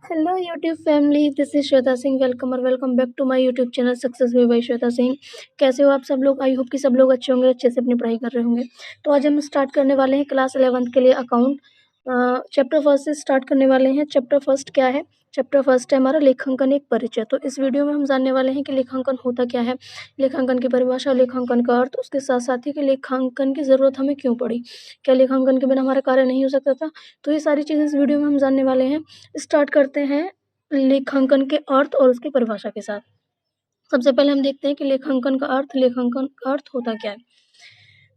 Hello YouTube family, this is Shweta Singh. Welcome back to my YouTube channel success way by Shweta Singh. कैसे हो आप सब लोग? आई होप कि सब लोग अच्छे होंगे, अच्छे से अपनी पढ़ाई कर रहे होंगे। तो आज हम स्टार्ट करने वाले हैं क्लास 11th के लिए अकाउंट। चैप्टर फर्स्ट से स्टार्ट करने वाले हैं। चैप्टर फर्स्ट क्या है? चैप्टर फर्स्ट है हमारा लेखांकन एक परिचय। तो इस वीडियो में हम जानने वाले हैं कि लेखांकन होता क्या है, लेखांकन की परिभाषा, लेखांकन का अर्थ, उसके साथ साथ ही कि लेखांकन की ज़रूरत हमें क्यों पड़ी, क्या लेखांकन के बिना हमारा कार्य नहीं हो सकता था। तो ये सारी चीज़ें इस वीडियो में हम जानने वाले हैं। स्टार्ट करते हैं लेखांकन के अर्थ और उसकी परिभाषा के साथ। सबसे पहले हम देखते हैं कि लेखांकन का अर्थ, लेखांकन का अर्थ होता क्या है।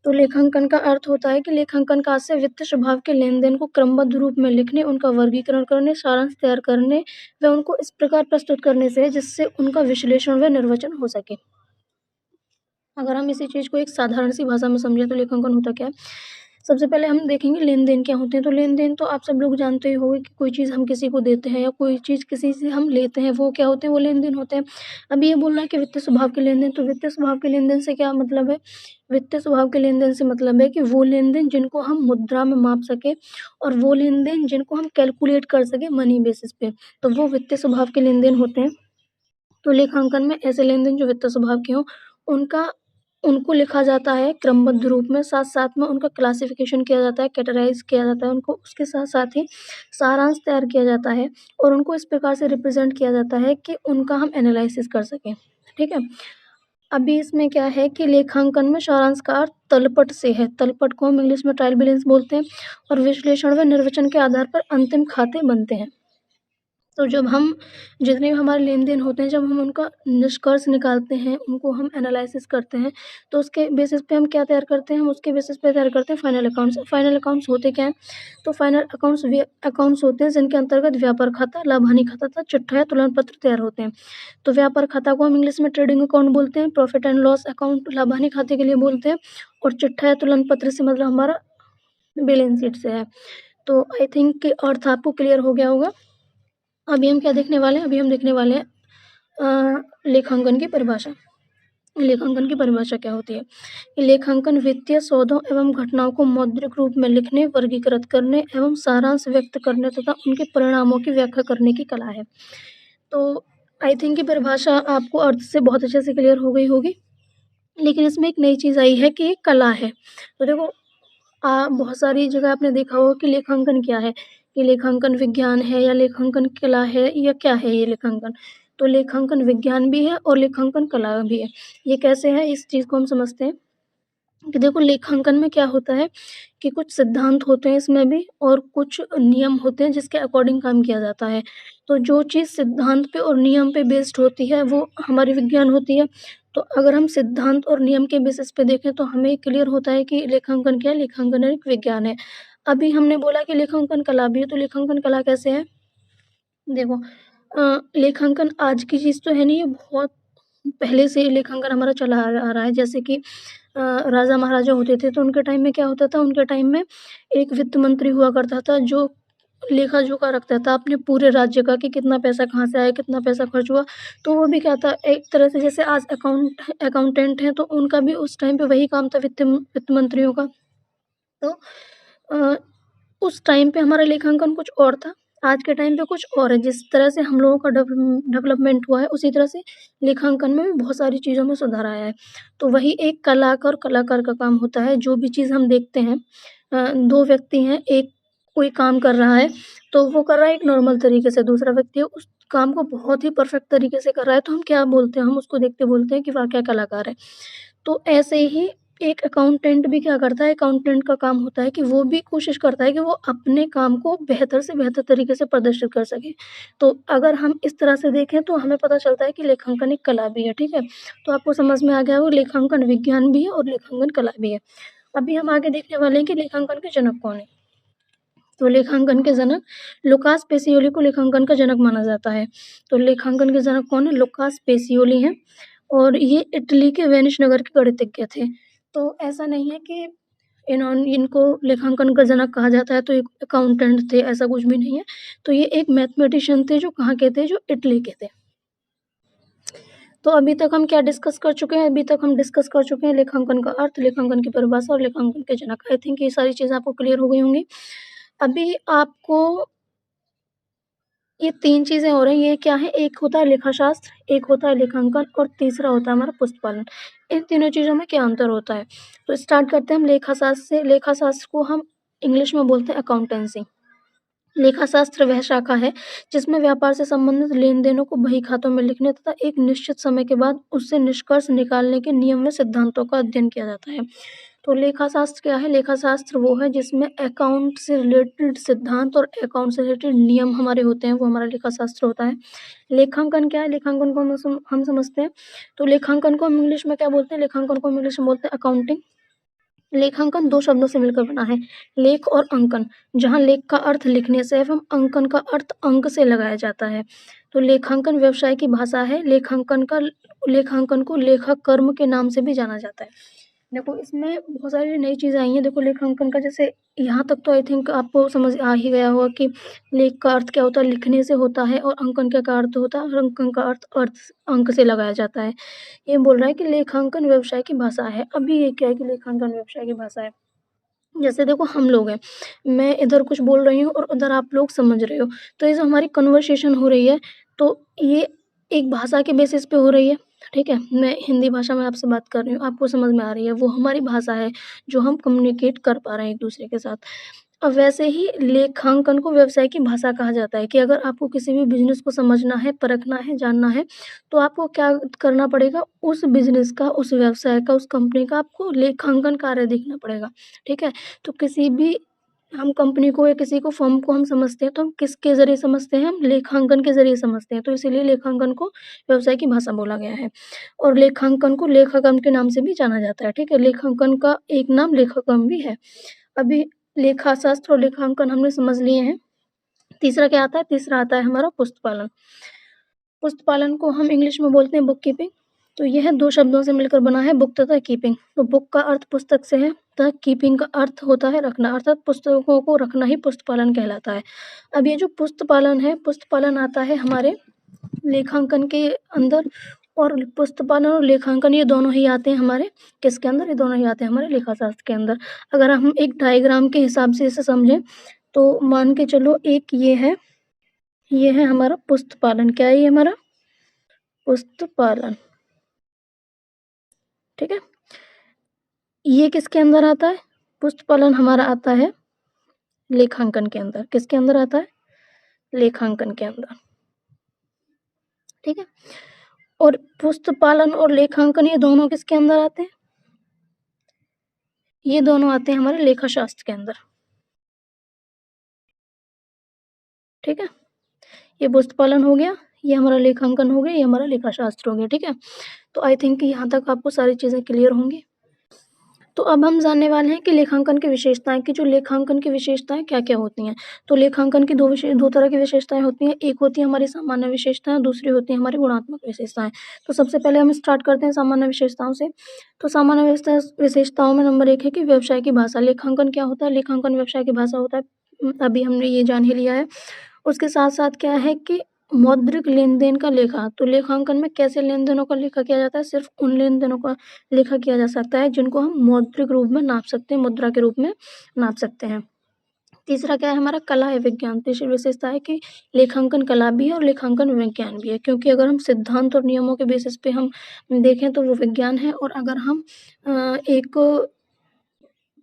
तो लेखांकन का अर्थ होता है कि लेखांकन का अर्थ से वित्तीय स्वभाव के लेन देन को क्रमबद्ध रूप में लिखने, उनका वर्गीकरण करने, सारांश तैयार करने व उनको इस प्रकार प्रस्तुत करने से जिससे उनका विश्लेषण व निर्वचन हो सके। अगर हम इसी चीज़ को एक साधारण सी भाषा में समझें तो लेखांकन होता क्या है। सबसे पहले हम देखेंगे लेन देन क्या होते हैं। तो लेन देन तो आप सब लोग जानते ही होंगे कि कोई चीज़ हम किसी को देते हैं या कोई चीज़ किसी से हम लेते हैं, वो क्या होते हैं, वो लेन देन होते हैं। अभी ये बोल रहा है कि वित्तीय स्वभाव के लेन देन, तो वित्तीय स्वभाव के लेन देन से क्या मतलब है? वित्तीय स्वभाव के लेन देन से मतलब है कि वो लेन देन जिनको हम मुद्रा में माप सके और वो लेन देन जिनको हम कैलकुलेट कर सके मनी बेसिस पे, तो वो वित्तीय स्वभाव के लेन देन होते हैं। तो लेखांकन में ऐसे लेन देन जो वित्तीय स्वभाव के हों उनको लिखा जाता है क्रमबद्ध रूप में, साथ साथ में उनका क्लासिफिकेशन किया जाता है, कैटेगराइज किया जाता है उनको, उसके साथ साथ ही सारांश तैयार किया जाता है और उनको इस प्रकार से रिप्रेजेंट किया जाता है कि उनका हम एनालिसिस कर सकें। ठीक है। अभी इसमें क्या है कि लेखांकन में सारांश का अर्थ तलपट से है। तलपट को हम इंग्लिश में ट्रायल बैलेंस बोलते हैं और विश्लेषण व निर्वचन के आधार पर अंतिम खाते बनते हैं। तो जब हम जितने भी हमारे लेन देन होते हैं, जब हम उनका निष्कर्ष निकालते हैं, उनको हम एनालिसिस करते हैं, तो उसके बेसिस पे हम क्या तैयार करते हैं? हम उसके बेसिस पे तैयार करते हैं फाइनल अकाउंट्स। फाइनल अकाउंट्स होते क्या हैं? तो फाइनल अकाउंट्स वे अकाउंट्स होते हैं जिनके अंतर्गत व्यापार खाता, लाभ हानि खाता तथा चिट्ठा या तुलन पत्र तैयार होते हैं। तो व्यापार खाता को हम इंग्लिश में ट्रेडिंग अकाउंट बोलते हैं, प्रॉफिट एंड लॉस अकाउंट लाभ हानि खाते के लिए बोलते हैं और चिट्ठा या तुलन पत्र से मतलब हमारा बैलेंस शीट से है। तो आई थिंक कि अर्थ आपको क्लियर हो गया होगा। अभी हम क्या देखने वाले हैं? अभी हम देखने वाले हैं लेखांकन की परिभाषा। लेखांकन की परिभाषा क्या होती है? लेखांकन वित्तीय सौदों एवं घटनाओं को मौद्रिक रूप में लिखने, वर्गीकृत करने एवं सारांश व्यक्त करने तथा उनके परिणामों की व्याख्या करने की कला है। तो आई थिंक कि परिभाषा आपको अर्थ से बहुत अच्छे से क्लियर हो गई होगी, लेकिन इसमें एक नई चीज़ आई है कि ये कला है। तो देखो बहुत सारी जगह आपने देखा होगा कि लेखांकन क्या है, कि लेखांकन विज्ञान है या लेखांकन कला है या क्या है ये लेखांकन। तो लेखांकन विज्ञान भी है और लेखांकन कला भी है। ये कैसे है, इस चीज़ को हम समझते हैं कि देखो लेखांकन में क्या होता है कि कुछ सिद्धांत होते हैं इसमें भी और कुछ नियम होते हैं जिसके अकॉर्डिंग काम किया जाता है। तो जो चीज़ सिद्धांत पे और नियम पे बेस्ड होती है वो हमारी विज्ञान होती है। तो अगर हम सिद्धांत और नियम के बेसिस पे देखें तो हमें क्लियर होता है कि लेखांकन क्या है, लेखांकन एक विज्ञान है। अभी हमने बोला कि लेखांकन कला भी है, तो लेखांकन कला कैसे है? देखो लेखांकन आज की चीज़ तो है नहीं, ये बहुत पहले से लेखांकन हमारा चला आ रहा है। जैसे कि राजा महाराजा होते थे तो उनके टाइम में क्या होता था? उनके टाइम में एक वित्त मंत्री हुआ करता था जो लेखा जोखा रखता था अपने पूरे राज्य का कि कितना पैसा कहाँ से आया, कितना पैसा खर्च हुआ। तो वो भी क्या था, एक तरह से जैसे आज अकाउंटेंट हैं तो उनका भी उस टाइम पे वही काम था वित्त मंत्रियों का। तो अ, उस टाइम पे हमारा लेखांकन कुछ और था, आज के टाइम पे कुछ और है। जिस तरह से हम लोगों का डेवलपमेंट हुआ है उसी तरह से लेखांकन में भी बहुत सारी चीज़ों में सुधार आया है। तो वही एक कलाकार का काम होता है। जो भी चीज़ हम देखते हैं, 2 व्यक्ति हैं, एक कोई काम कर रहा है तो वो कर रहा है एक नॉर्मल तरीके से, दूसरा व्यक्ति है उस काम को बहुत ही परफेक्ट तरीके से कर रहा है, तो हम क्या बोलते हैं? हम उसको देख के बोलते हैं कि वाह! क्या कलाकार है। तो ऐसे ही एक अकाउंटेंट भी क्या करता है? अकाउंटेंट का काम होता है कि वो भी कोशिश करता है कि वो अपने काम को बेहतर से बेहतर तरीके से प्रदर्शित कर सके। तो अगर हम इस तरह से देखें तो हमें पता चलता है कि लेखांकन एक कला भी है, ठीक है? तो आपको समझ में आ गया होगा लेखांकन विज्ञान भी है और लेखांकन कला भी है। अभी हम आगे देखने वाले हैं कि लेखांकन के जनक कौन है? तो लेखांकन के जनक लुकास पेसियोली को लेखांकन का जनक माना जाता है। तो लेखांकन के जनक कौन है? लुकास पेसियोली हैं और ये इटली के वेनिस नगर के गणितज्ञ थे। तो ऐसा नहीं है कि इनको लेखांकन का जनक कहा जाता है तो एक अकाउंटेंट थे, ऐसा कुछ भी नहीं है। तो ये एक मैथमेटिशियन थे जो कहाँ के थे? जो इटली के थे। तो अभी तक हम क्या डिस्कस कर चुके हैं? अभी तक हम डिस्कस कर चुके हैं लेखांकन का अर्थ, लेखांकन की परिभाषा और लेखांकन के जनक। आई थिंक ये सारी चीज़ें आपको क्लियर हो गई होंगी। अभी आपको ये 3 चीज़ें हो रही हैं। ये क्या है, एक होता है लेखाशास्त्र, एक होता है लेखांकन और तीसरा होता है हमारा पुस्तपालन। इन तीनों चीज़ों में क्या अंतर होता है? तो स्टार्ट करते हैं हम लेखाशास्त्र से। लेखाशास्त्र को हम इंग्लिश में बोलते हैं अकाउंटेंसी। लेखाशास्त्र वह शाखा है जिसमें व्यापार से संबंधित लेन-देनों को बही खातों में लिखने तथा एक निश्चित समय के बाद उससे निष्कर्ष निकालने के नियम व सिद्धांतों का अध्ययन किया जाता है। तो लेखाशास्त्र क्या है? लेखाशास्त्र वो है जिसमें अकाउंट से रिलेटेड सिद्धांत और अकाउंट से रिलेटेड नियम हमारे होते हैं, वो हमारा लेखाशास्त्र होता है। लेखांकन क्या है? लेखांकन को हम समझते हैं। तो लेखांकन को हम इंग्लिश में क्या बोलते हैं? लेखांकन को हम इंग्लिश में बोलते हैं अकाउंटिंग। लेखांकन 2 शब्दों से मिलकर बना है, लेख और अंकन, जहाँ लेख का अर्थ लिखने से एवं अंकन का अर्थ अंक से लगाया जाता है। तो लेखांकन व्यवसाय की भाषा है। लेखांकन को लेखा कर्म के नाम से भी जाना जाता है। देखो इसमें बहुत सारी नई चीज़ें आई हैं। देखो लेखांकन का जैसे यहाँ तक तो आई थिंक आपको समझ आ ही गया होगा कि लेख का अर्थ क्या होता है, लिखने से होता है, और अंकन का अर्थ होता है, और अंकन का अर्थ अंक से लगाया जाता है। ये बोल रहा है कि लेखांकन व्यवसाय की भाषा है। अभी ये क्या है कि लेखांकन व्यवसाय की भाषा है। जैसे देखो हम लोग हैं, मैं इधर कुछ बोल रही हूँ और उधर आप लोग समझ रहे हो, तो ये जो हमारी कन्वर्सेशन हो रही है, तो ये एक भाषा के बेसिस पे हो रही है, ठीक है? मैं हिंदी भाषा में आपसे बात कर रही हूँ, आपको समझ में आ रही है, वो हमारी भाषा है जो हम कम्युनिकेट कर पा रहे हैं एक-दूसरे के साथ। अब वैसे ही लेखांकन को व्यवसाय की भाषा कहा जाता है कि अगर आपको किसी भी बिज़नेस को समझना है, परखना है, जानना है, तो आपको क्या करना पड़ेगा, उस बिज़नेस का, उस व्यवसाय का, उस कंपनी का आपको लेखांकन कार्य देखना पड़ेगा, ठीक है? तो किसी भी हम कंपनी को या किसी को फर्म को हम समझते हैं, तो हम किसके ज़रिए समझते हैं? हम लेखांकन के ज़रिए समझते हैं। तो इसीलिए लेखांकन को व्यवसाय की भाषा बोला गया है, और लेखांकन को लेखाकर्म के नाम से भी जाना जाता है, ठीक है? लेखांकन का एक नाम लेखाकर्म भी है। अभी लेखाशास्त्र और लेखांकन हमने समझ लिए हैं। तीसरा क्या आता है? तीसरा आता है हमारा पुस्तपालन। पुस्तपालन को हम इंग्लिश में बोलते हैं बुक कीपिंग। तो यह 2 शब्दों से मिलकर बना है, बुक तथा कीपिंग। तो बुक का अर्थ पुस्तक से है तथा कीपिंग का अर्थ होता है रखना, अर्थात पुस्तकों को रखना ही पुस्तपालन कहलाता है। अब ये जो पुस्तपालन है, पुस्तपालन आता है हमारे लेखांकन के अंदर, और पुस्तपालन और लेखांकन ये दोनों ही आते हैं हमारे किसके अंदर? ये दोनों ही आते हैं हमारे लेखाशास्त्र के अंदर। अगर हम एक डायग्राम के हिसाब से इसे समझें, तो मान के चलो एक ये है हमारा पुस्तपालन। क्या है ये हमारा? पुस्तपालन, ठीक है? ये किसके अंदर आता है? पुस्तपालन हमारा आता है लेखांकन के अंदर। किसके अंदर आता है? लेखांकन के अंदर, ठीक है? और पुस्तपालन और लेखांकन ये दोनों किसके अंदर आते हैं? ये दोनों आते हैं हमारे लेखाशास्त्र के अंदर, ठीक है? ये पुस्तपालन हो गया, ये हमारा लेखांकन हो गया, ये हमारा लेखाशास्त्र हो गया, ठीक है? तो आई थिंक यहाँ तक आपको सारी चीज़ें क्लियर होंगी। तो अब हम जानने वाले हैं कि लेखांकन की विशेषताएँ, कि जो लेखांकन की विशेषताएँ क्या-क्या होती हैं। तो लेखांकन की 2 तरह की विशेषताएँ होती हैं। एक होती है हमारी सामान्य विशेषताएँ, दूसरी होती है हमारी गुणात्मक विशेषताएँ। तो सबसे पहले हम स्टार्ट करते हैं सामान्य विशेषताओं से। तो सामान्य विशेषताओं में नंबर 1 है कि व्यवसाय की भाषा। लेखांकन क्या होता है? लेखांकन व्यवसाय की भाषा होता है। अभी हमने ये जान ही लिया है। उसके साथ-साथ क्या है कि मौद्रिक लेन-देन का लेखा। तो लेखांकन में कैसे लेन-देनों का लेखा किया जाता है? सिर्फ़ उन लेन-देनों का लेखा किया जा सकता है जिनको हम मौद्रिक रूप में नाप सकते हैं, मुद्रा के रूप में नाप सकते हैं। तीसरा क्या है हमारा? कला है विज्ञान। तीसरी विशेषता है कि लेखांकन कला भी है और लेखांकन विज्ञान भी है, क्योंकि अगर हम सिद्धांत और नियमों के बेसिस पे हम देखें तो वो विज्ञान है, और अगर हम एक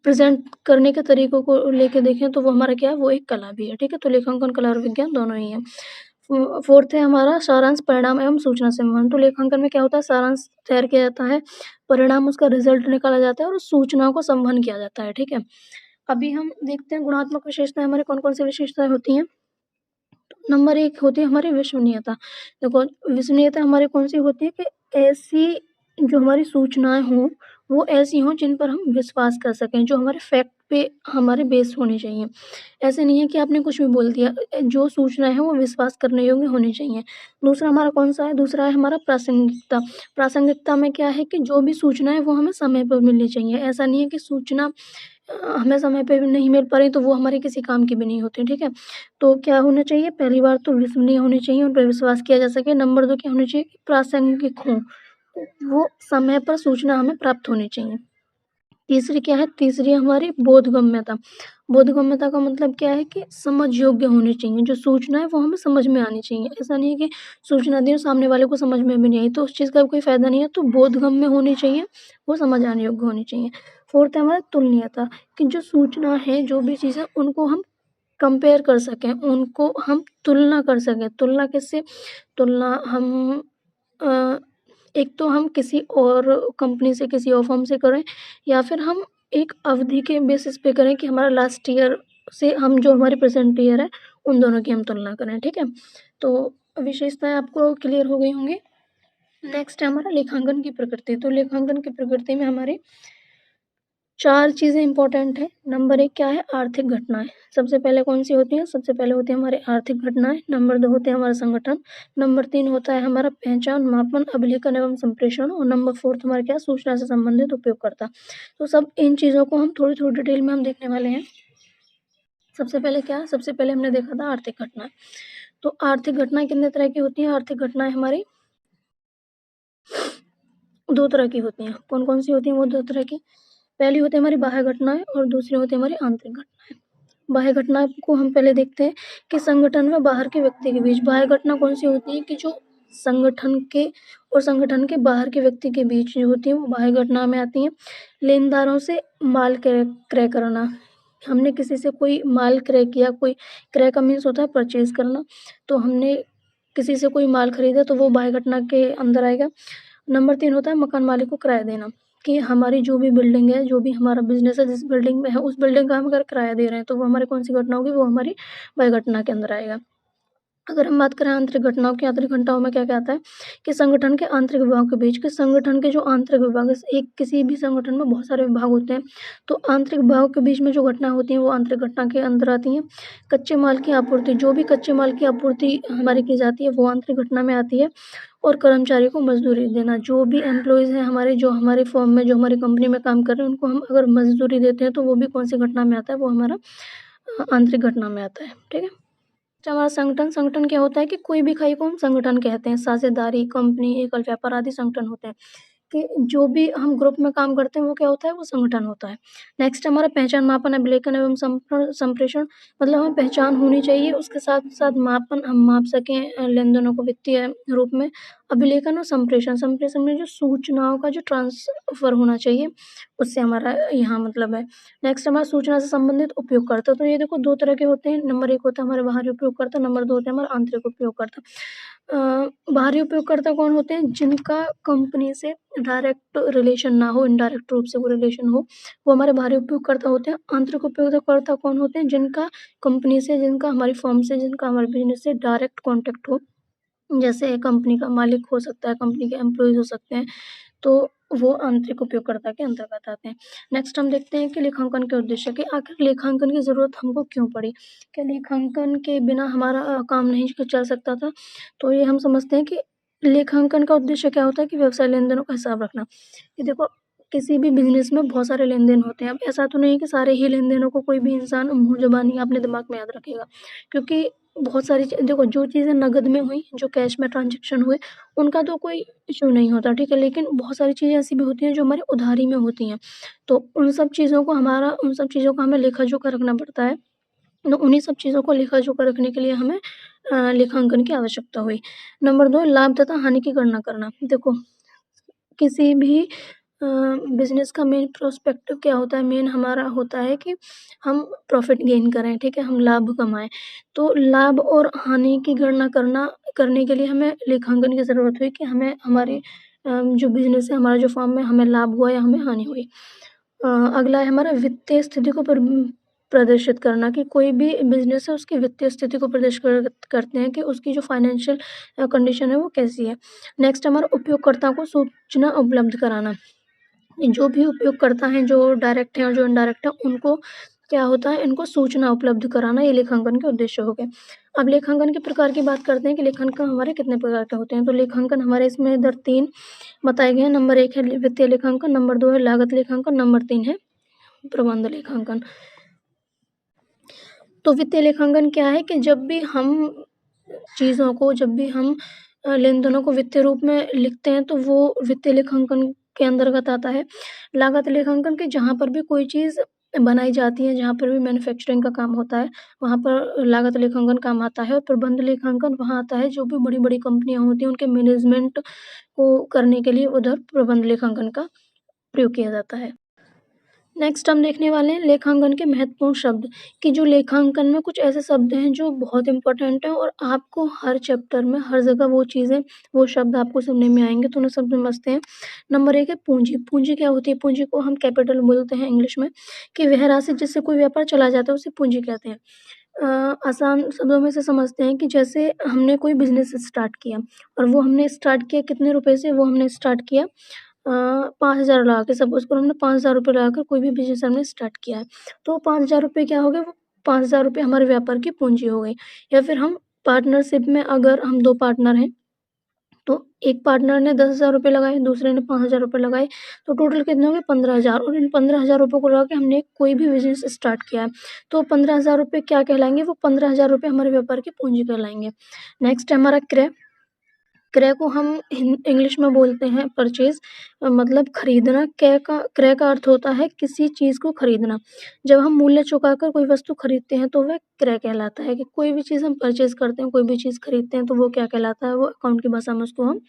प्रेज़ेंट करने के तरीकों को लेके देखें तो वो हमारा क्या है? वो एक कला भी है, ठीक है? तो लेखांकन, कला और विज्ञान दोनों ही हैं। फोर्थ है हमारा सारांश, परिणाम एवं सूचना संवहन। तो लेखांकन में क्या होता है? सारांश तैयार किया जाता है, परिणाम उसका रिजल्ट निकाला जाता है और सूचनाओं को संवहन किया जाता है, ठीक है? अभी हम देखते हैं गुणात्मक विशेषताएँ हमारी कौन-कौन सी विशेषताएँ होती हैं। नंबर 1 होती है हमारी विश्वसनीयता। देखो विश्वसनीयता हमारी कौन-सी होती है कि ऐसी जो हमारी सूचनाएँ हों, वो ऐसी हों जिन पर हम विश्वास कर सकें, जो हमारे फैक्ट पे हमारे बेस्ड होनी चाहिए। ऐसे नहीं है कि आपने कुछ भी बोल दिया। जो सूचनाएँ हैं वो विश्वास करने योग्य होनी चाहिए। दूसरा हमारा कौन-सा है? दूसरा है हमारा प्रासंगिकता। प्रासंगिकता में क्या है कि जो भी सूचना है वो हमें समय पर मिलनी चाहिए। ऐसा नहीं है कि सूचना हमें समय पे भी नहीं मिल पा रही तो वो हमारे किसी काम की भी नहीं होती, ठीक है? तो क्या होना चाहिए? पहली बात तो विश्वसनीय होनी चाहिए, उन पे विश्वास किया जा सके। नंबर 2 क्या होनी चाहिए? प्रासंगिक हों, वो समय पर सूचना हमें प्राप्त होनी चाहिए। तीसरी क्या है, तीसरी हमारी बोधगम्यता। बोधगम्यता का मतलब क्या है कि समझ योग्य होनी चाहिए, जो सूचना है वो हमें समझ में आनी चाहिए। ऐसा नहीं है कि सूचना दी और सामने वाले को समझ में भी नहीं आई तो उस चीज़ का कोई फ़ायदा नहीं है। तो बोधगम्य होनी चाहिए, वो समझ आने योग्य होनी चाहिए। फोर्थ है हमारा तुलनीयता, कि जो सूचना है, जो भी चीज़ है, उनको हम कंपेयर कर सकें, उनको हम तुलना कर सकें। तुलना किससे? तुलना हम एक तो हम किसी और कंपनी से, किसी और फर्म से करें, या फिर हम एक अवधि के बेसिस पे करें कि हमारा लास्ट ईयर से हम जो हमारे प्रेजेंट ईयर है उन दोनों की हम तुलना करें। ठीक है, तो विशेषताएं आपको क्लियर हो गई होंगी। नेक्स्ट है हमारा लेखांकन की प्रकृति। तो लेखांकन की प्रकृति में हमारे 4 चीज़ें इंपॉर्टेंट हैं। नंबर 1 क्या है? आर्थिक घटनाएं। सबसे पहले कौन सी होती हैं? सबसे पहले होती है हमारे आर्थिक घटनाएं। नंबर 2 होते हैं हमारा संगठन। नंबर 3 होता है हमारा पहचान, मापन, अभिलेखन एवं संप्रेषण। और नंबर 4 हमारा क्या? सूचना से संबंधित उपयोगकर्ता। तो सब इन चीज़ों को हम थोड़ी थोड़ी डिटेल में हम देखने वाले हैं। सबसे पहले क्या? सबसे पहले हमने देखा था आर्थिक घटनाएं। तो आर्थिक घटनाएं कितने तरह की होती हैं? आर्थिक घटनाएं हमारी 2 तरह की होती हैं। कौन कौन सी होती हैं वो 2 तरह की? पहली होती है हमारी बाह्य घटनाएं और दूसरी होती है हमारी आंतरिक घटनाएं। बाह्य घटना को हम पहले देखते हैं कि संगठन में बाहर के व्यक्ति के बीच। बाह्य घटना कौन सी होती है? कि जो संगठन के और संगठन के बाहर के व्यक्ति के बीच जो होती है वो बाह्य घटना में आती हैं। लेनदारों से माल क्रय करना, हमने किसी से कोई माल क्रय किया, कोई क्रय का मीन्स होता है परचेज करना, तो हमने किसी से कोई माल खरीदा तो वो बाह्य घटना के अंदर आएगा। नंबर 3 होता है मकान मालिक को किराया देना, कि हमारी जो भी बिल्डिंग है, जो भी हमारा बिजनेस है, जिस बिल्डिंग में है उस बिल्डिंग का हम अगर किराया दे रहे हैं तो वो हमारी कौन सी घटना होगी? वो हमारी बाह्य घटना के अंदर आएगा। अगर हम बात करें आंतरिक घटनाओं की, आंतरिक घटनाओं में क्या क्या आता है? कि संगठन के आंतरिक विभागों के बीच, के संगठन के जो आंतरिक विभाग है, एक किसी भी संगठन में बहुत सारे विभाग होते हैं, तो आंतरिक विभागों के बीच में जो घटना होती है वो आंतरिक घटना के अंदर आती हैं। कच्चे माल की आपूर्ति, जो भी कच्चे माल की आपूर्ति हमारी की जाती है वो आंतरिक घटना में आती है। और कर्मचारी को मजदूरी देना, जो भी एम्प्लॉयज़ हैं हमारे, जो हमारे फर्म में, जो हमारी कंपनी में काम कर रहे हैं, उनको हम अगर मजदूरी देते हैं तो वो भी कौन सी घटना में आता है? वो हमारा आंतरिक घटना में आता है। ठीक है, अच्छा हमारा संगठन। संगठन क्या होता है? कि कोई भी इकाई को हम संगठन कहते हैं। साझेदारी, कंपनी, एकल व्यापार आदि संगठन होते हैं, कि जो भी हम ग्रुप में काम करते हैं वो क्या होता है? वो संगठन होता है। नेक्स्ट हमारा पहचान, मापन, अभिलेखन एवं संप्रेषण, मतलब हमें पहचान होनी चाहिए, उसके साथ साथ मापन, हम माप सकें लेन देनों को वित्तीय रूप में। अभिलेखन और संप्रेषण, संप्रेषण में जो सूचनाओं का जो ट्रांसफर होना चाहिए उससे हमारा यहाँ मतलब है। नेक्स्ट हमारा सूचना से संबंधित उपयोगकर्ता। तो ये देखो 2 तरह के होते हैं। नंबर 1 होता है हमारे बाहरी उपयोगकर्ता, नंबर 2 होते हैं हमारे आंतरिक उपयोगकर्ता। बाहरी उपयोगकर्ता कौन होते हैं? जिनका कंपनी से डायरेक्ट रिलेशन ना हो, इनडायरेक्ट रूप से वो रिलेशन हो, वो हमारे बाहरी उपयोगकर्ता होते हैं। आंतरिक उपयोगकर्ता कौन होते हैं? जिनका कंपनी से, जिनका हमारी फर्म से, जिनका हमारे बिजनेस से डायरेक्ट कॉन्टैक्ट हो, जैसे कंपनी का मालिक हो सकता है, कंपनी के एम्प्लॉयज़ हो सकते हैं, तो वो आंतरिक उपयोगकर्ता के अंतर्गत आते हैं। नेक्स्ट हम देखते हैं कि लेखांकन के उद्देश्य, कि आखिर लेखांकन की ज़रूरत हमको क्यों पड़ी? क्या लेखांकन के बिना हमारा काम नहीं चल सकता था? तो ये हम समझते हैं कि लेखांकन का उद्देश्य क्या होता है? कि व्यवसाय लेन-देनों का हिसाब रखना। ये देखो किसी भी बिज़नेस में बहुत सारे लेन-देन होते हैं। अब ऐसा तो नहीं है कि सारे ही लेन-देनों को कोई भी इंसान मुँह ज़बानी अपने दिमाग में याद रखेगा, क्योंकि बहुत सारी देखो जो चीज़ें नकद में हुई, जो कैश में ट्रांज़ैक्शन हुए, उनका तो कोई इश्यू नहीं होता, ठीक है? लेकिन बहुत सारी चीज़ें ऐसी भी होती हैं जो हमारी उधारी में होती हैं, तो उन सब चीज़ों का हमें लेखा-जोखा रखना पड़ता है। तो उन्हीं सब चीज़ों को लेखा-जोखा रखने के लिए हमें लेखांकन की आवश्यकता हुई। नंबर 2 लाभ तथा हानि की गणना करना। देखो किसी भी बिज़नेस का मेन प्रोस्पेक्टिव क्या होता है? मेन हमारा होता है कि हम प्रॉफ़िट गेन करें, ठीक है? हम लाभ कमाएँ। तो लाभ और हानि की गणना करने के लिए हमें लेखांकन की ज़रूरत हुई, कि हमें हमारे जो बिज़नेस है, हमारा जो फर्म में हमें लाभ हुआ या हमें हानि हुई। अगला है हमारा वित्तीय स्थिति को प्रदर्शित करना, कि कोई भी बिज़नेस है उसकी वित्तीय स्थिति को प्रदर्शित करते हैं कि उसकी जो फाइनेंशियल कंडीशन है वो कैसी है। नेक्स्ट हमारा उपयोगकर्ता को सूचना उपलब्ध कराना। जो भी उपयोगकर्ता हैं, जो डायरेक्ट हैं और जो इनडायरेक्ट हैं, उनको क्या होता है? इनको सूचना उपलब्ध कराना, ये लेखांकन के उद्देश्य हो गए। अब लेखांकन के प्रकार की बात करते हैं कि लेखांकन हमारे कितने प्रकार के होते हैं। तो लेखांकन हमारे इसमें इधर 3 बताए गए हैं। नंबर 1 है वित्तीय लेखांकन, नंबर 2 है लागत लेखांकन, नंबर 3 है प्रबंध लेखांकन। तो वित्तीय लेखांकन क्या है? कि जब भी हम लेन-देनों को वित्तीय रूप में लिखते हैं तो वो वित्तीय लेखांकन के अंतर्गत आता है। लागत लेखांकन के जहाँ पर भी कोई चीज़ बनाई जाती है, जहाँ पर भी मैन्युफैक्चरिंग का काम होता है, वहाँ पर लागत लेखांकन काम आता है। और प्रबंध लेखांकन वहाँ आता है जो भी बड़ी-बड़ी कंपनियाँ होती हैं, उनके मैनेजमेंट को करने के लिए उधर प्रबंध लेखांकन का प्रयोग किया जाता है। नेक्स्ट हम देखने वाले हैं लेखांकन के महत्वपूर्ण शब्द, कि जो लेखांकन में कुछ ऐसे शब्द हैं जो बहुत इम्पोर्टेंट हैं और आपको हर चैप्टर में हर जगह वो चीज़ें, वो शब्द आपको सुनने में आएंगे, तो उन्हें सब समझते हैं। नंबर 1 है पूंजी। पूंजी क्या होती है? पूंजी को हम कैपिटल बोलते हैं इंग्लिश में, कि वह राशि जिससे कोई व्यापार चला जाता है उसे पूंजी कहते हैं। आसान शब्दों में से समझते हैं कि जैसे हमने कोई बिजनेस स्टार्ट किया, और वो हमने स्टार्ट किया कितने रुपए से? वो हमने स्टार्ट किया 5,000 लगा के। सपोज़ करो हमने 5,000 रुपए लगाकर कोई भी बिज़नेस हमने स्टार्ट किया है, तो 5,000 रुपए क्या हो गए? वो 5,000 रुपए हमारे व्यापार की पूँजी हो गई। या फिर हम पार्टनरशिप में, अगर हम 2 पार्टनर हैं, तो एक पार्टनर ने 10,000 रुपए लगाए, दूसरे ने 5,000 रुपए लगाए, तो टोटल कितने हो गए? 15,000। और इन 15,000 रुपए को लगा के हमने कोई भी बिज़नेस स्टार्ट किया है, तो 15,000 रुपए क्या कहलाएँगे? वो 15,000 रुपए हमारे व्यापार की पूँजी कहलाएँगे। नेक्स्ट है हमारा क्रय। क्रय को हम इंग्लिश में बोलते हैं परचेज, मतलब खरीदना। क्रय का अर्थ होता है किसी चीज़ को खरीदना। जब हम मूल्य चुकाकर कोई वस्तु खरीदते हैं तो वह क्रय कहलाता है। कि कोई भी चीज़ हम परचेज करते हैं, कोई भी चीज़ खरीदते हैं, तो वो क्या कहलाता है? वो अकाउंट की भाषा में उसको हम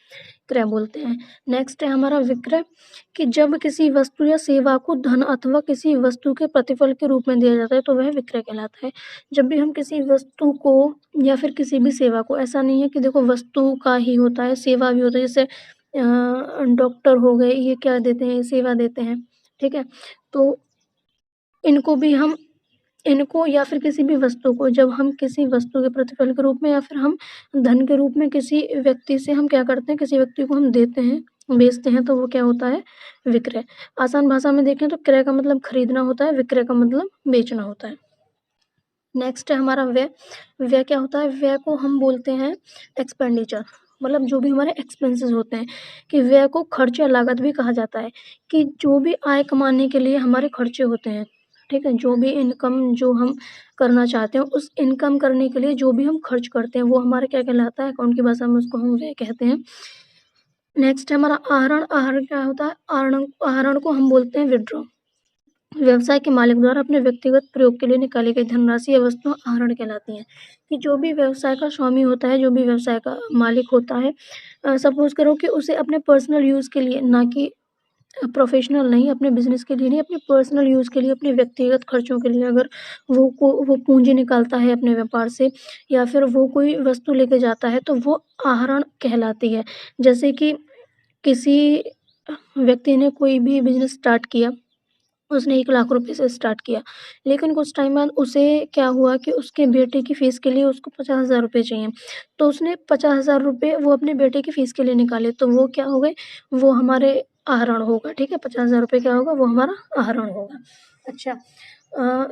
क्रय बोलते हैं। नेक्स्ट है हमारा विक्रय, कि जब किसी वस्तु या सेवा को धन अथवा किसी वस्तु के प्रतिफल के रूप में दिया जाता है तो वह विक्रय कहलाता है। जब भी हम किसी वस्तु को या फिर किसी भी सेवा को, ऐसा नहीं है कि देखो वस्तु का ही होता है, सेवा भी होता है। जैसे डॉक्टर हो गए, ये क्या देते हैं? सेवा देते हैं, ठीक है? तो इनको भी हम, इनको या फिर किसी भी वस्तु को जब हम किसी वस्तु के प्रतिफल के रूप में या फिर हम धन के रूप में किसी व्यक्ति से हम क्या करते हैं? किसी व्यक्ति को हम देते हैं, बेचते हैं, तो वो क्या होता है? विक्रय। आसान भाषा में देखें तो क्रय का मतलब खरीदना होता है, विक्रय का मतलब बेचना होता है। नेक्स्ट है हमारा व्यय। व्यय क्या होता है? व्यय को हम बोलते हैं एक्सपेंडिचर, मतलब जो भी हमारे एक्सपेंसेस होते हैं, कि व्यय को खर्च या लागत भी कहा जाता है। कि जो भी आय कमाने के लिए हमारे खर्चे होते हैं, ठीक है, जो भी इनकम जो हम करना चाहते हैं, उस इनकम करने के लिए जो भी हम खर्च करते हैं, वो हमारा क्या कहलाता है? अकाउंट की भाषा में उसको हम व्यय कहते हैं। नेक्स्ट है हमारा आहरण। आहरण क्या होता है? आहरण को हम बोलते हैं विड्रॉ। व्यवसाय के मालिक द्वारा अपने व्यक्तिगत प्रयोग के लिए निकाली गई धनराशि या वस्तुएं आहरण कहलाती हैं। कि जो भी व्यवसाय का स्वामी होता है, जो भी व्यवसाय का मालिक होता है, सपोज करो कि उसे अपने पर्सनल यूज़ के लिए, ना कि प्रोफेशनल नहीं, अपने बिजनेस के लिए नहीं, अपने पर्सनल यूज़ के लिए, अपने व्यक्तिगत खर्चों के लिए अगर वो पूंजी निकालता है अपने व्यापार से, या फिर वो कोई वस्तु लेके जाता है, तो वो आहरण कहलाती है। जैसे कि किसी व्यक्ति ने कोई भी बिजनेस स्टार्ट किया, उसने 1 लाख रुपए से स्टार्ट किया, लेकिन कुछ टाइम बाद उसे क्या हुआ कि उसके बेटे की फ़ीस के लिए उसको 50,000 रुपए चाहिए। तो उसने 50,000 रुपए वो अपने बेटे की फ़ीस के लिए निकाले, तो वो क्या हो गए? वो हमारे आहरण होगा, ठीक है? 50,000 रुपए क्या होगा? वो हमारा आहरण होगा। अच्छा,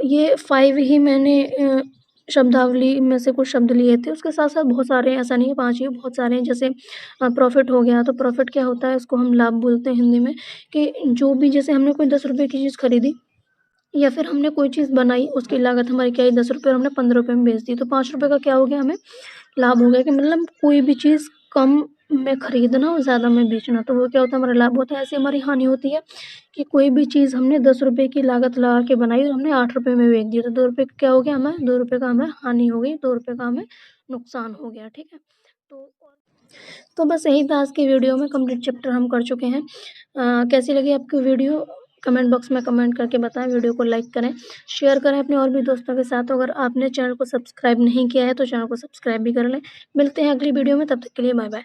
ये 5 ही मैंने शब्दावली में से कुछ शब्द लिए थे, उसके साथ-साथ बहुत सारे हैं, ऐसा नहीं है 5 ही, बहुत सारे हैं। जैसे प्रॉफ़िट हो गया, तो प्रॉफ़िट क्या होता है? इसको हम लाभ बोलते हैं हिंदी में। कि जो भी, जैसे हमने कोई 10 रुपए की चीज़ खरीदी, या फिर हमने कोई चीज़ बनाई, उसकी लागत हमारी क्या आई? 10 रुपए, और हमने 15 रुपए में बेच दी, तो 5 रुपए का क्या हो गया? हमें लाभ हो गया। कि मतलब कोई भी चीज़ कम में खरीदना और ज़्यादा में बेचना, तो वो क्या होता है? हमारा लाभ होता है। ऐसे हमारी हानि होती है कि कोई भी चीज़ हमने 10 रुपए की लागत लगा के बनाई और हमने 8 रुपए में बेच दी, तो 2 रुपए का क्या हो गया? हमें 2 रुपए का हमें हानि हो गई, 2 रुपए का हमें नुकसान हो गया, ठीक है? तो बस यही था आज की वीडियो में, कंप्लीट चैप्टर हम कर चुके हैं। कैसी लगी आपकी वीडियो? कमेंट बॉक्स में कमेंट करके बताएं। वीडियो को लाइक करें, शेयर करें अपने और भी दोस्तों के साथ। अगर आपने चैनल को सब्सक्राइब नहीं किया है तो चैनल को सब्सक्राइब भी कर लें। मिलते हैं अगली वीडियो में, तब तक के लिए बाय बाय।